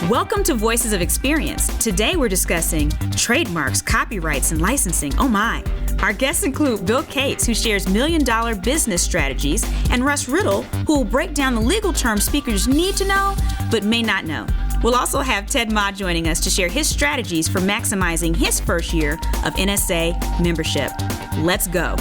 Welcome to Voices of Experience. Today we're discussing trademarks, copyrights, and licensing. Oh my. Our guests include Bill Cates, who shares million-dollar business strategies, and Russ Riddle, who will break down the legal terms speakers need to know but may not know. We'll also have Ted Ma joining us to share his strategies for maximizing his first year of NSA membership. Let's go.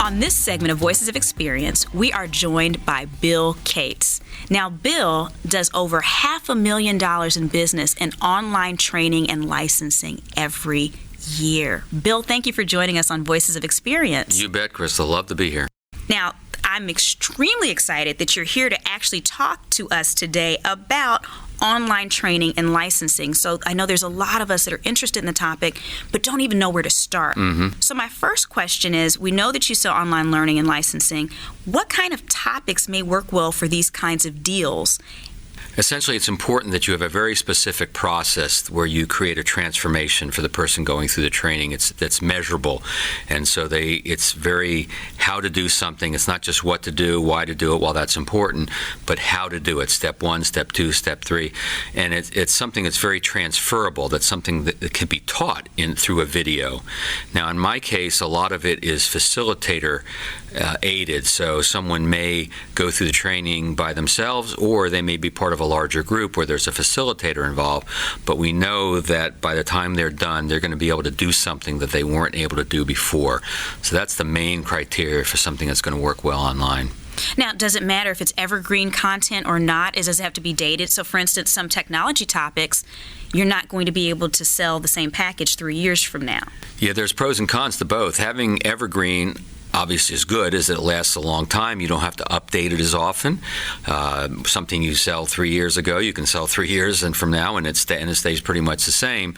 On this segment of Voices of Experience, we are joined by Bill Cates. Now, Bill does over $500,000 in business and online training and licensing every year. Bill, thank you for joining us on Voices of Experience. You bet, Crystal. Love to be here. Now, I'm extremely excited that you're here to actually talk to us today about online training and licensing. So I know there's a lot of us that are interested in the topic, but don't even know where to start. So my first question is, we know that you sell online learning and licensing. What kind of topics may work well for these kinds of deals? Essentially, it's important that you have a very specific process where you create a transformation for the person going through the training. That's measurable. And so it's very how to do something. It's not just what to do, why to do it, well, that's important, but how to do it. Step 1, step 2, step 3. And it's something that's very transferable. That's something that can be taught through a video. Now, in my case, a lot of it is facilitator aided. So someone may go through the training by themselves, or they may be part of a larger group where there's a facilitator involved, but we know that by the time they're done, they're going to be able to do something that they weren't able to do before. So that's the main criteria for something that's going to work well online. Now, does it matter if it's evergreen content or not? Does it have to be dated? So, for instance, some technology topics, you're not going to be able to sell the same package 3 years from now. Yeah, there's pros and cons to both. Having evergreen obviously is good, as it lasts a long time. You don't have to update it as often. Something you sell 3 years ago, you can sell 3 years and from now, and it stays pretty much the same,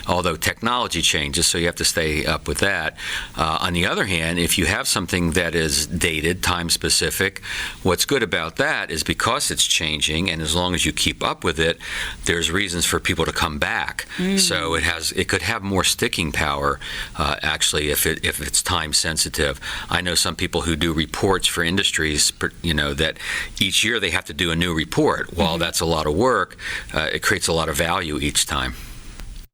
although technology changes, so you have to stay up with that. On the other hand, if you have something that is dated, time-specific, what's good about that is because it's changing, and as long as you keep up with it, there's reasons for people to come back. So it could have more sticking power, actually, if it's time-sensitive. I know some people who do reports for industries, that each year they have to do a new report. While that's a lot of work, it creates a lot of value each time.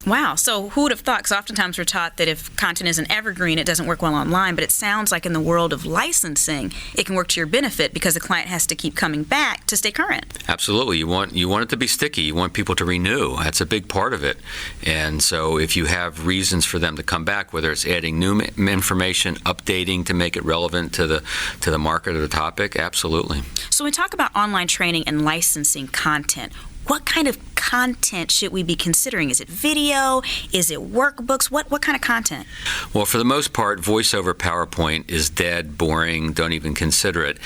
Wow. So who would have thought? Because oftentimes we're taught that if content isn't evergreen, it doesn't work well online. But it sounds like in the world of licensing, it can work to your benefit because the client has to keep coming back to stay current. Absolutely. You want it to be sticky. You want people to renew. That's a big part of it. And so if you have reasons for them to come back, whether it's adding new information, updating to make it relevant to the market or the topic, absolutely. So when we talk about online training and licensing content, what kind of content should we be considering? Is it video? Is it workbooks? What kind of content? Well, for the most part, voiceover PowerPoint is dead, boring, don't even consider it,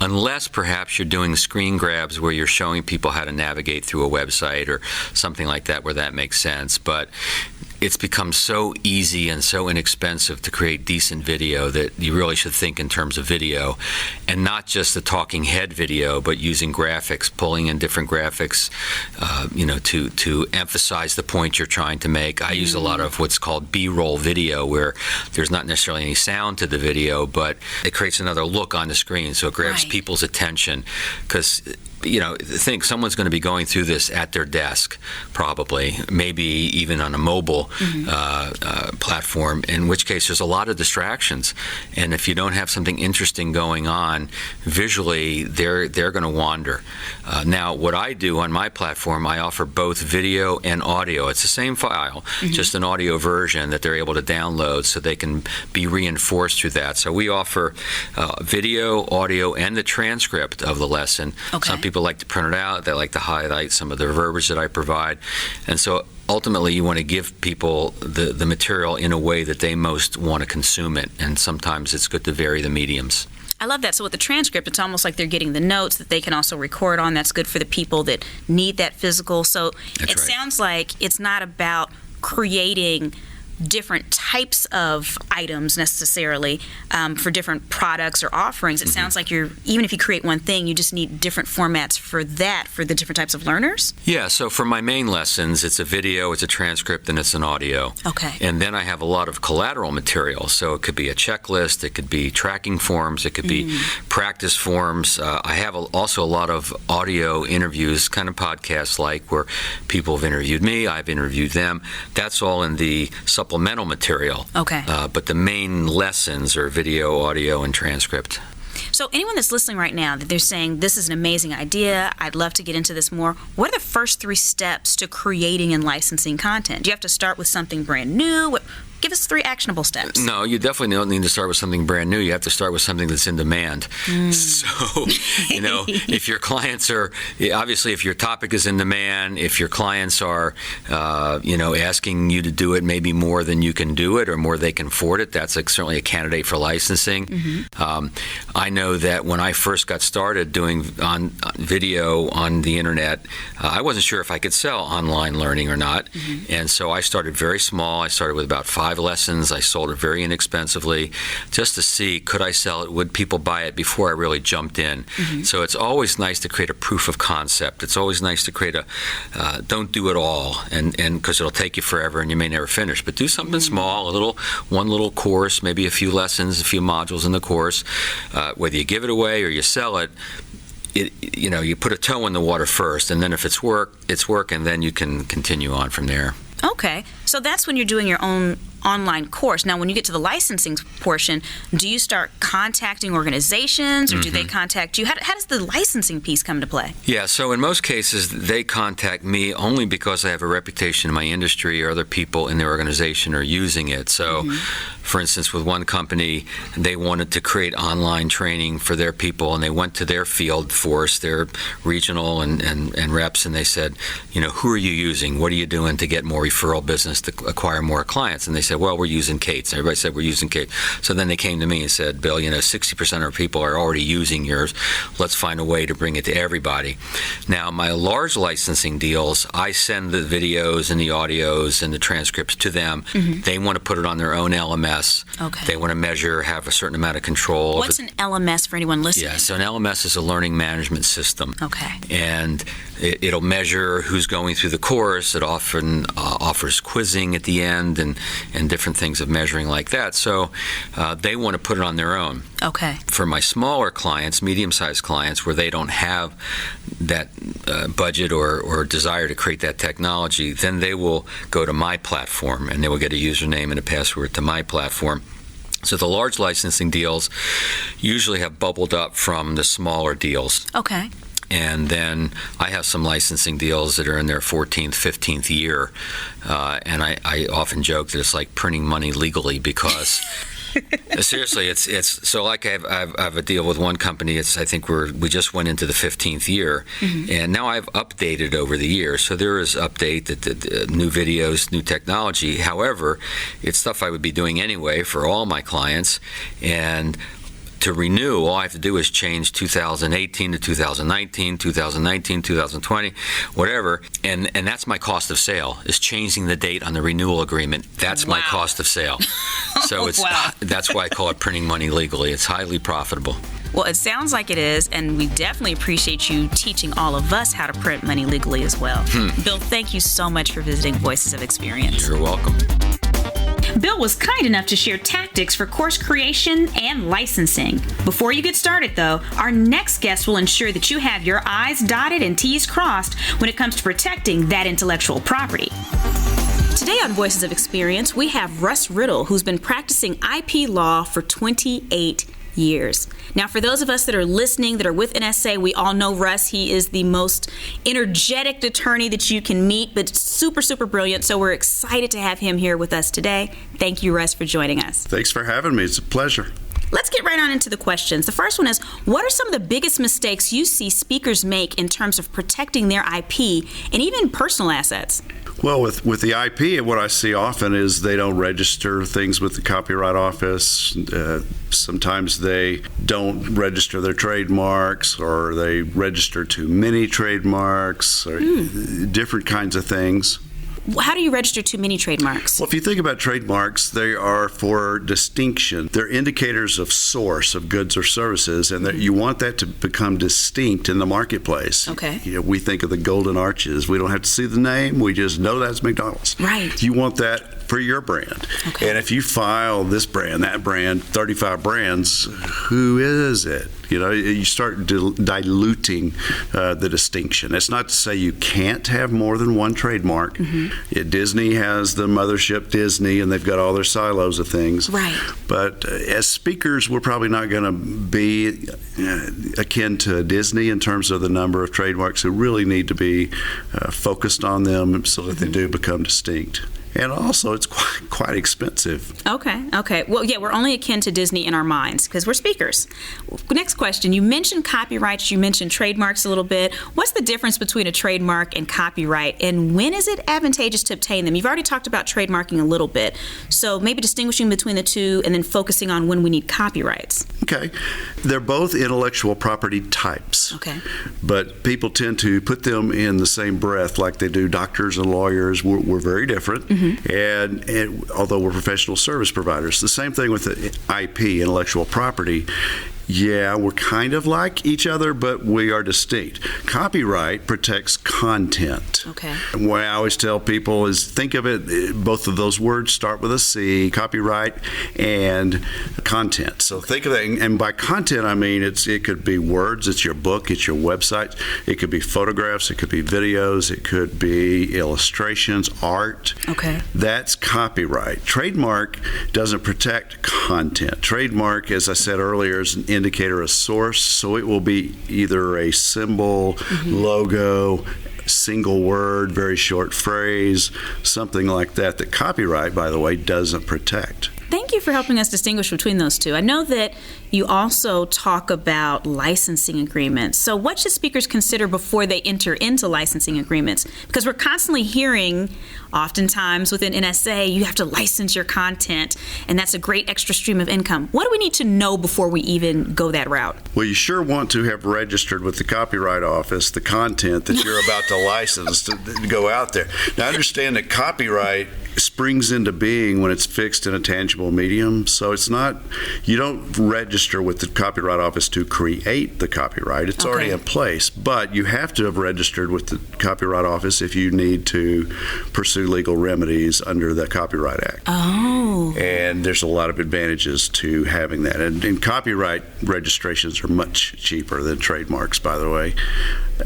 unless perhaps you're doing screen grabs where you're showing people how to navigate through a website or something like that where that makes sense. But it's become so easy and so inexpensive to create decent video that you really should think in terms of video, and not just the talking head video, but using graphics, pulling in different graphics, to emphasize the point you're trying to make. I use a lot of what's called B-roll video, where there's not necessarily any sound to the video, but it creates another look on the screen, so it grabs people's attention. Because think someone's going to be going through this at their desk, probably, maybe even on a mobile platform, in which case there's a lot of distractions. And if you don't have something interesting going on visually, they're going to wander. Now, what I do on my platform, I offer both video and audio. It's the same file, just an audio version that they're able to download so they can be reinforced through that. So we offer video, audio, and the transcript of the lesson. Some people like to print it out. They like to highlight some of the verbiage that I provide. And so ultimately, you want to give people the material in a way that they most want to consume it. And sometimes it's good to vary the mediums. I love that. So with the transcript, it's almost like they're getting the notes that they can also record on. That's good for the people that need that physical. So it sounds like it's not about creating different types of items necessarily for different products or offerings. It sounds like even if you create one thing, you just need different formats for the different types of learners? Yeah, so for my main lessons, it's a video, it's a transcript, and it's an audio. Okay. And then I have a lot of collateral material. So it could be a checklist, it could be tracking forms, it could be practice forms. I have also a lot of audio interviews, kind of podcasts-like, where people have interviewed me, I've interviewed them. That's all in the supplemental material. Okay. But the main lessons are video, audio, and transcript. So anyone that's listening right now, that they're saying, this is an amazing idea, I'd love to get into this more, what are the first 3 steps to creating and licensing content? Do you have to start with something brand new? Give us 3 actionable steps. No, you definitely don't need to start with something brand new. You have to start with something that's in demand. So, if your clients are, obviously, if your topic is in demand, if your clients are, asking you to do it maybe more than you can do it or more they can afford it, that's certainly a candidate for licensing. I know that when I first got started doing on video on the internet, I wasn't sure if I could sell online learning or not. And so I started very small. I started with about 5 lessons. I sold it very inexpensively just to see, could I sell it? Would people buy it before I really jumped in? So it's always nice to create a proof of concept. It's always nice to create don't do it all, and because it'll take you forever and you may never finish, but do something small, one little course, maybe a few lessons, a few modules in the course. Whether you give it away or you sell it, you put a toe in the water first, and then if it's work, and then you can continue on from there. Okay, so that's when you're doing your own online course. Now, when you get to the licensing portion, do you start contacting organizations, or do they contact you? How does the licensing piece come into play? Yeah, so in most cases, they contact me only because I have a reputation in my industry or other people in their organization are using it. So, for instance, with one company, they wanted to create online training for their people, and they went to their field force, their regional and reps, and they said, who are you using? What are you doing to get more referral business, to acquire more clients? And they said, well, we're using Kate's. Everybody said we're using Kate. So then they came to me and said, Bill, 60% of our people are already using yours. Let's find a way to bring it to everybody. Now, my large licensing deals, I send the videos and the audios and the transcripts to them. They want to put it on their own LMS. Okay. They want to measure, have a certain amount of control. What's an LMS for anyone listening? Yeah, so an LMS is a learning management system. Okay. And it'll measure who's going through the course. It often offers quizzing at the end and different things of measuring like that. So they want to put it on their own. Okay. For my smaller clients, medium-sized clients, where they don't have that budget or desire to create that technology, then they will go to my platform, and they will get a username and a password to my platform. So the large licensing deals usually have bubbled up from the smaller deals. Okay. And then I have some licensing deals that are in their 14th, 15th year. And I often joke that it's like printing money legally because seriously, it's so like I have a deal with one company. I think we just went into the 15th year, and now I've updated over the years. So there is update that new videos, new technology. However, it's stuff I would be doing anyway for all my clients, and to renew, all I have to do is change 2018 to 2019, 2019, 2020, whatever, and that's my cost of sale, is changing the date on the renewal agreement. That's my cost of sale. So that's why I call it printing money legally. It's highly profitable. Well, it sounds like it is, and we definitely appreciate you teaching all of us how to print money legally as well. Bill, thank you so much for visiting Voices of Experience. You're welcome. Bill was kind enough to share tactics for course creation and licensing. Before you get started, though, our next guest will ensure that you have your I's dotted and T's crossed when it comes to protecting that intellectual property. Today on Voices of Experience, we have Russ Riddle, who's been practicing IP law for 28 years. Now, for those of us that are listening, that are with NSA, we all know Russ. He is the most energetic attorney that you can meet, but super, super brilliant. So we're excited to have him here with us today. Thank you, Russ, for joining us. Thanks for having me. It's a pleasure. Let's get right on into the questions. The first one is, what are some of the biggest mistakes you see speakers make in terms of protecting their IP and even personal assets? Well, with the IP, what I see often is they don't register things with the Copyright Office. Sometimes they don't register their trademarks, or they register too many trademarks, or different kinds of things. How do you register too many trademarks? Well, if you think about trademarks, they are for distinction. They're indicators of source of goods or services, and that you want that to become distinct in the marketplace. Okay. We think of the golden arches. We don't have to see the name. We just know that's McDonald's. Right. You want that for your brand. Okay. And if you file this brand, that brand, 35 brands, who is it? You start diluting the distinction. It's not to say you can't have more than one trademark. Disney has the mothership Disney, and they've got all their silos of things. Right. But as speakers, we're probably not going to be akin to Disney in terms of the number of trademarks. We really need to be focused on them so that they do become distinct. And also, it's quite expensive. Okay. Well, yeah, we're only akin to Disney in our minds because we're speakers. Next question. You mentioned copyrights. You mentioned trademarks a little bit. What's the difference between a trademark and copyright, and when is it advantageous to obtain them? You've already talked about trademarking a little bit, so maybe distinguishing between the two and then focusing on when we need copyrights. Okay. They're both intellectual property types. Okay. But people tend to put them in the same breath like they do doctors and lawyers. We're very different. And although we're professional service providers, the same thing with the IP, intellectual property. Yeah, we're kind of like each other, but we are distinct. Copyright protects content. Okay. And what I always tell people is think of it, both of those words start with a C, copyright and content. So think of that, and by content I mean it could be words, it's your book, it's your website, it could be photographs, it could be videos, it could be illustrations, art. Okay. That's copyright. Trademark doesn't protect content. Trademark, as I said earlier, is an indicator of source, so it will be either a symbol, logo, single word, very short phrase, something like that. That copyright, by the way, doesn't protect. Thank you for helping us distinguish between those two. I know that you also talk about licensing agreements. So what should speakers consider before they enter into licensing agreements? Because we're constantly hearing, oftentimes within NSA, you have to license your content, and that's a great extra stream of income. What do we need to know before we even go that route? Well, you sure want to have registered with the Copyright Office the content that you're about to license to go out there. Now, understand that copyright springs into being when it's fixed in a tangible medium. So it's not, you don't register with the Copyright Office to create the copyright. It's already in place, but you have to have registered with the Copyright Office if you need to pursue legal remedies under the Copyright Act. Oh. And there's a lot of advantages to having that. And copyright registrations are much cheaper than trademarks, by the way.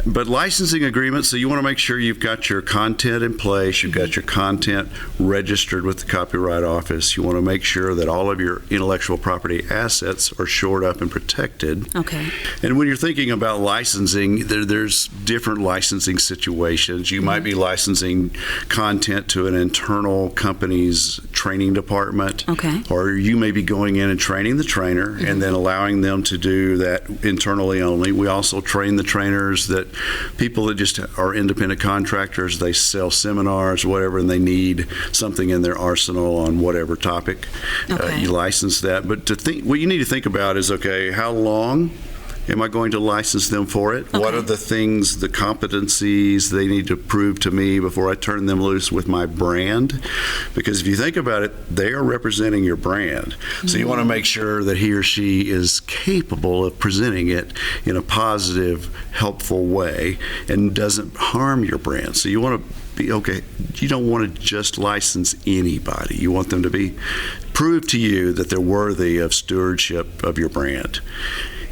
But licensing agreements, so you want to make sure you've got your content in place, you've got your content registered with the Copyright Office. You want to make sure that all of your intellectual property assets are shored up and protected. Okay. And when you're thinking about licensing, there's different licensing situations. You might be licensing content to an internal company's training department. Okay. Or you may be going in and training the trainer and then allowing them to do that internally only. We also train the trainers that people that just are independent contractors, they sell seminars, whatever, and they need something in their arsenal on whatever topic. Okay. You license that. But what you need to think about is, okay, how long am I going to license them for it? Okay. What are the things, the competencies they need to prove to me before I turn them loose with my brand? Because if you think about it, they are representing your brand. So you want to make sure that he or she is capable of presenting it in a positive, helpful way and doesn't harm your brand. So you want to be, okay, you don't want to just license anybody. You want them to prove to you that they're worthy of stewardship of your brand.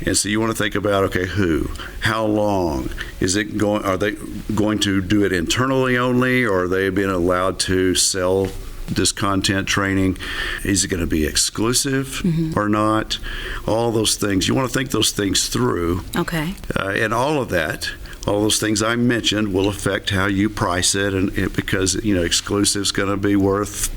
And so you want to think about, okay, who, how long is it going? Are they going to do it internally only, or are they being allowed to sell this content training? Is it going to be exclusive or not? All those things. You want to think those things through. Okay. And all of that, all those things I mentioned will affect how you price it, and because exclusive is going to be worth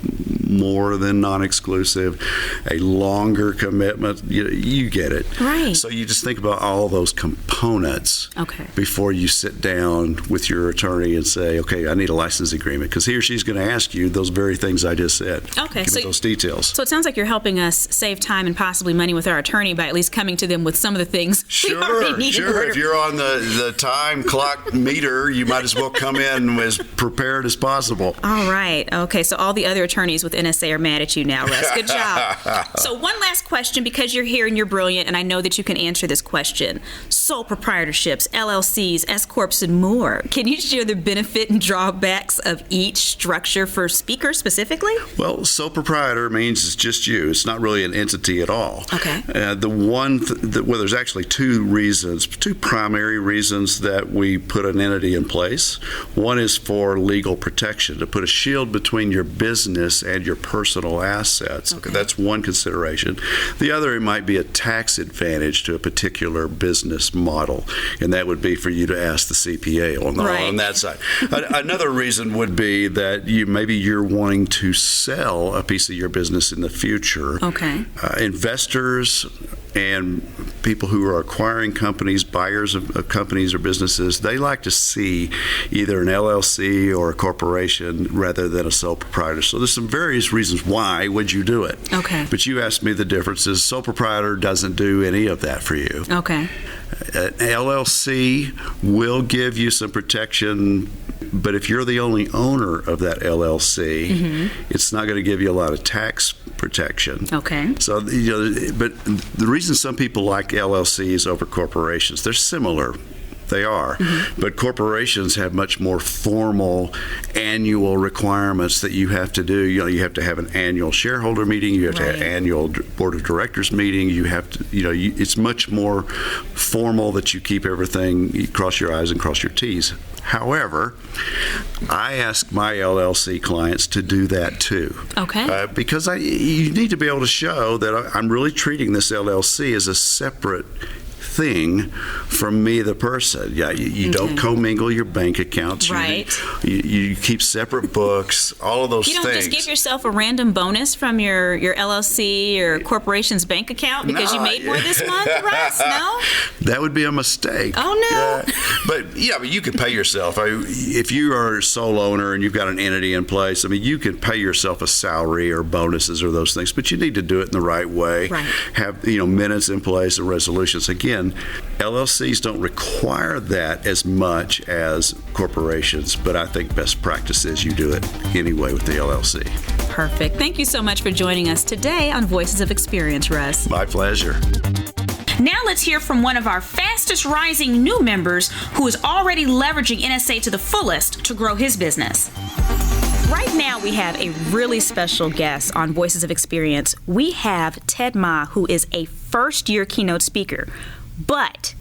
more than non-exclusive, a longer commitment. You get it. Right. So you just think about all those components before you sit down with your attorney and say, okay, I need a license agreement, because he or she's going to ask you those very things I just said. Okay. Give me those details. So it sounds like you're helping us save time and possibly money with our attorney by at least coming to them with some of the things we already need. Sure. If you're on the time clock meter, you might as well come in as prepared as possible. All right. Okay. So all the other attorneys with NSA are mad at you now, Russ. Good job. So one last question, because you're here and you're brilliant, and I know that you can answer this question. Sole proprietorships, LLCs, S-corps, and more. Can you share the benefit and drawbacks of each structure for speakers specifically? Well, sole proprietor means it's just you. It's not really an entity at all. Okay. There's actually two primary reasons that we put an entity in place. One is for legal protection, to put a shield between your business and your personal assets. Okay. That's one consideration. The other, it might be a tax advantage to a particular business model, and that would be for you to ask the CPAE on that side. Another reason would be that maybe you're wanting to sell a piece of your business in the future. Okay. Investors and people who are acquiring companies, buyers of companies or businesses, they like to see either an LLC or a corporation rather than a sole proprietor. So there's some various reasons why would you do it. Okay. But you asked me the differences. Sole proprietor doesn't do any of that for you. Okay. An LLC will give you some protection, but if you're the only owner of that LLC, it's not going to give you a lot of tax protection. Okay. So, but the reason some people like LLCs over corporations, they're similar. They are. But corporations have much more formal annual requirements that you have to do. You have to have an annual shareholder meeting. You have to have an annual board of directors meeting. You have to, it's much more formal that you keep everything, you cross your I's and cross your T's. However, I ask my LLC clients to do that too. Okay. Because you need to be able to show that I'm really treating this LLC as a separate thing from me, the person. You don't commingle your bank accounts. Right. You keep separate books, all of those things. You don't just give yourself a random bonus from your LLC or corporation's bank account because you made more this month, Russ? No? That would be a mistake. Oh, no. But you can pay yourself. If you are a sole owner and you've got an entity in place, you can pay yourself a salary or bonuses or those things, but you need to do it in the right way. Right. Have minutes in place and resolutions. Again, LLCs don't require that as much as corporations, but I think best practice is you do it anyway with the LLC. Perfect. Thank you so much for joining us today on Voices of Experience, Russ. My pleasure. Now let's hear from one of our fastest rising new members who is already leveraging NSA to the fullest to grow his business. Right now, we have a really special guest on Voices of Experience. We have Ted Ma, who is a first-year keynote speaker. But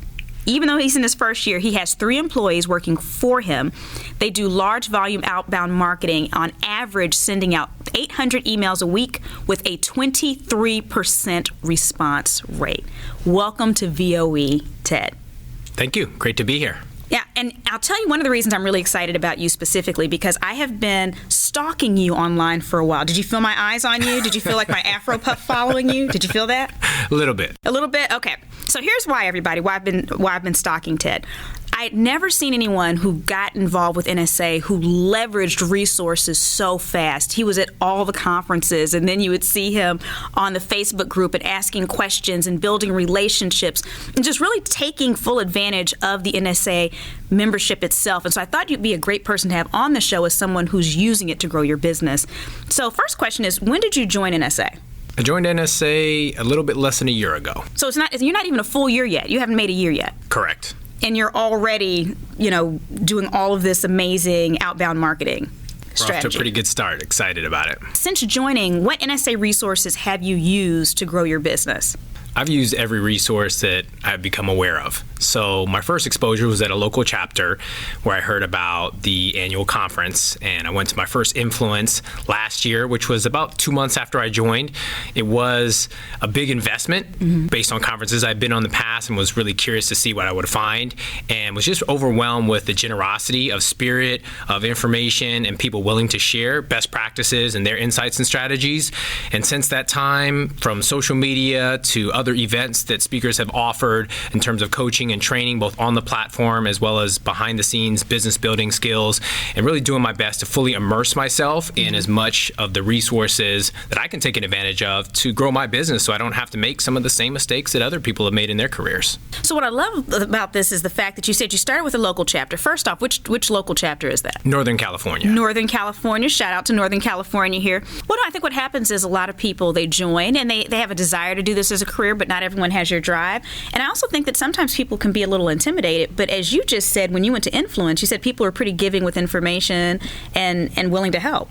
even though he's in his first year, he has 3 employees working for him. They do large volume outbound marketing, on average sending out 800 emails a week with a 23% response rate. Welcome to VOE, Ted. Thank you. Great to be here. Yeah, and I'll tell you one of the reasons I'm really excited about you specifically, because I have been stalking you online for a while. Did you feel my eyes on you? Did you feel like my Afro puff following you? Did you feel that? A little bit. A little bit? Okay. So here's why, everybody, why I've been stalking Ted. I had never seen anyone who got involved with NSA who leveraged resources so fast. He was at all the conferences, and then you would see him on the Facebook group and asking questions and building relationships and just really taking full advantage of the NSA membership itself. And so I thought you'd be a great person to have on the show as someone who's using it to grow your business. So first question is, when did you join NSA? I joined NSA a little bit less than a year ago. So you're not even a full year yet. You haven't made a year yet. Correct. And you're already, doing all of this amazing outbound marketing strategy. We're off to a pretty good start. Excited about it. Since joining, what NSA resources have you used to grow your business? I've used every resource that I've become aware of. So my first exposure was at a local chapter where I heard about the annual conference, and I went to my first Influence last year, which was about 2 months after I joined. It was a big investment based on conferences I'd been on in the past, and was really curious to see what I would find, and was just overwhelmed with the generosity of spirit, of information, and people willing to share best practices and their insights and strategies. And since that time, from social media to other events that speakers have offered in terms of coaching and training, both on the platform as well as behind the scenes business building skills, and really doing my best to fully immerse myself in as much of the resources that I can take advantage of to grow my business so I don't have to make some of the same mistakes that other people have made in their careers. So what I love about this is the fact that you said you started with a local chapter. First off, which local chapter is that? Northern California. Northern California. Shout out to Northern California here. Well, no, I think what happens is a lot of people, they join and they have a desire to do this as a career, but not everyone has your drive. And I also think that sometimes people can be a little intimidated. But as you just said, when you went to Influence, you said people are pretty giving with information and willing to help.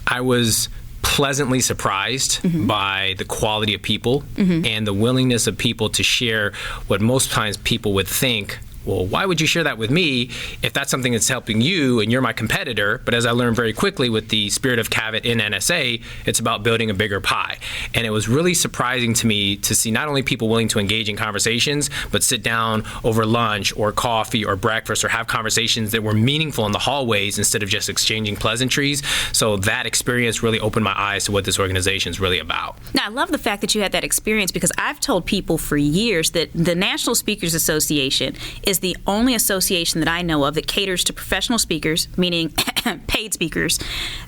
I was pleasantly surprised by the quality of people and the willingness of people to share what most times people would think, well, why would you share that with me if that's something that's helping you and you're my competitor? But as I learned very quickly with the spirit of Cavett in NSA, it's about building a bigger pie. And it was really surprising to me to see not only people willing to engage in conversations, but sit down over lunch or coffee or breakfast or have conversations that were meaningful in the hallways instead of just exchanging pleasantries. So that experience really opened my eyes to what this organization is really about. Now, I love the fact that you had that experience, because I've told people for years that the National Speakers Association is the only association that I know of that caters to professional speakers, meaning paid speakers,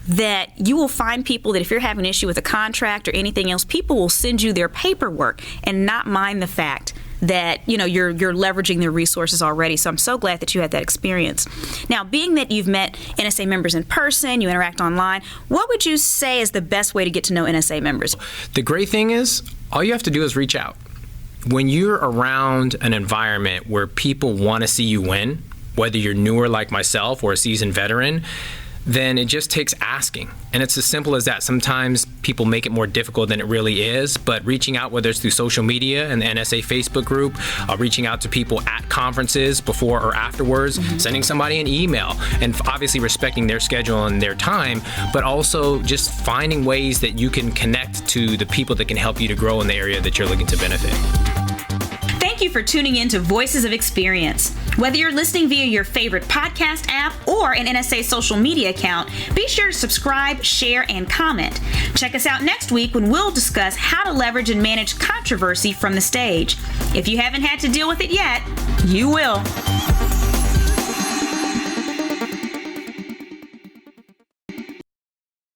that you will find people that if you're having an issue with a contract or anything else, people will send you their paperwork and not mind the fact that you're leveraging their resources already. So I'm so glad that you had that experience. Now, being that you've met NSA members in person, you interact online, what would you say is the best way to get to know NSA members? The great thing is, all you have to do is reach out. When you're around an environment where people want to see you win, whether you're newer like myself or a seasoned veteran, then it just takes asking. And it's as simple as that. Sometimes people make it more difficult than it really is, but reaching out, whether it's through social media and the NSA Facebook group, reaching out to people at conferences before or afterwards, sending somebody an email, and obviously respecting their schedule and their time, but also just finding ways that you can connect to the people that can help you to grow in the area that you're looking to benefit. Thank you for tuning in to Voices of Experience. Whether you're listening via your favorite podcast app or an NSA social media account, be sure to subscribe, share, and comment. Check us out next week when we'll discuss how to leverage and manage controversy from the stage. If you haven't had to deal with it yet, you will.